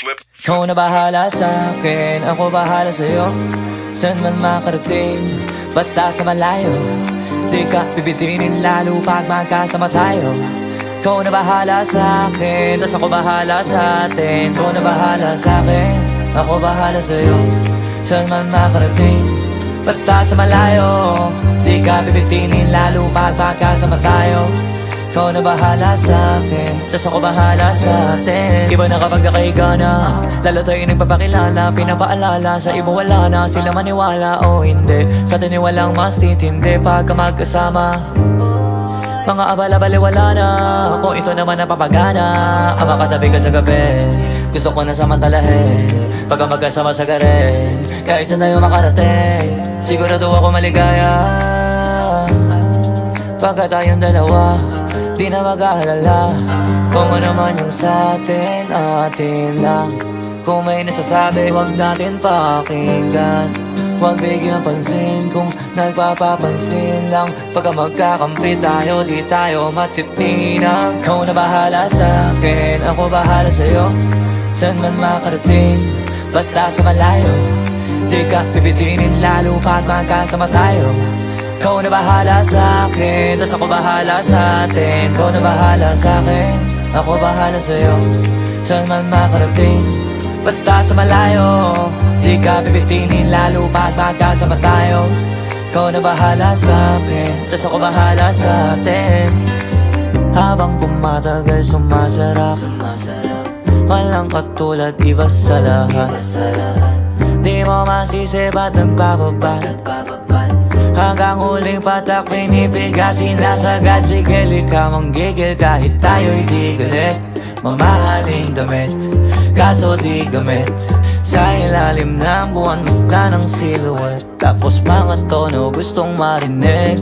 Flip. Ikaw na bahala sa'kin, ako bahala sa'yo. Saan man makarating, basta sa malayo. Di ka bibitinin lalo pag magkasama tayo. Ikaw na bahala sa'kin, tas ako bahala sa'tin. Ikaw na bahala sa'kin, ako bahala sa'yo. Saan man makarating, basta sa malayo. Di ka bibitinin lalo pag magkasama tayo. Ikaw na bahala sa'kin, tas ako bahala sa'tin. Iba na kapag nakahiga na, lalo tayo nagpapakilala. Pinapaalala sa iba wala na, sila maniwala o hindi. Sa atin walang mas titindi pagka magkasama. Mga abala-bali wala na, kung ito naman ang papagana. Ang makatabi ka sa gabi, gusto ko na samantalahin. Pagka magkasama sa garin, kahit saan tayo makarating, sigurado ako maligaya. Pagka tayong dalawa, di na mag-aalala kung ano man yung sa'tin, atin lang. Kung may nasasabi, wag natin pakinggan. Huwag bigyan pansin kung nagpapapansin lang. Pagka magkakampi tayo, di tayo matitinan. Ikaw na bahala sa'kin, ako bahala sa'yo. Saan man makarating, basta sa malayo. Di ka bibitinin lalo pag magkasama tayo. Ikaw na bahala sa'kin, tas ako bahala sa'tin. Ikaw na bahala sa'kin, ako bahala sa'yo. Saan man makarating, basta sa malayo. Di ka bibitinin lalo pag magkasama tayo. Ikaw na bahala sa'kin, tas ako bahala sa'tin. Habang pumatagal sumasarap, walang katulad, iba sa lahat. Di mo masisi ba't nagpapabat. Hanggang huling patak pinipigasin na sagad. Sige lika manggigil kahit tayo'y di galit. Mamahaling damit, kaso di gamit. Sa ilalim ng buwan basta ng silhouette. Tapos mga tono gustong marinig.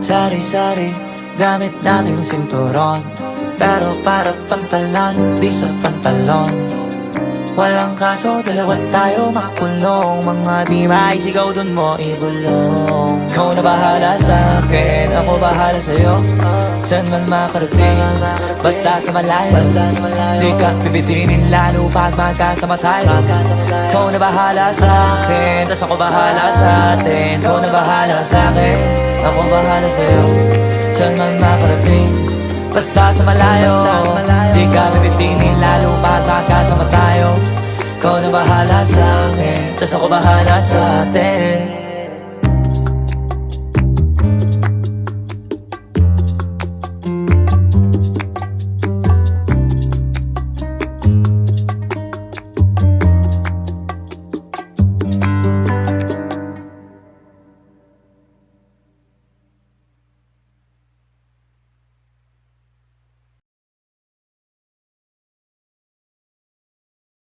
Sari-sari, gamit nating sinturon. Pero para pantalan, di sa pantalon. Walang kaso, dalawa tayo makulong. Mga di maisigaw dun mo igulong. Ikaw na bahala sa'kin, ako bahala sa'yo. Saan man makarating, basta sa malayo. Di ka bibitinin lalo pag magkasama tayo. Ikaw na bahala sa'kin, tas ako bahala sa'tin. Ikaw na bahala sa'kin, ako bahala sa'yo. Saan man makarating, basta sa malayo. Di ka bibitinin lalo pag magkasama tayo. Ikaw na bahala sa'kin, tas ako bahala sa'tin.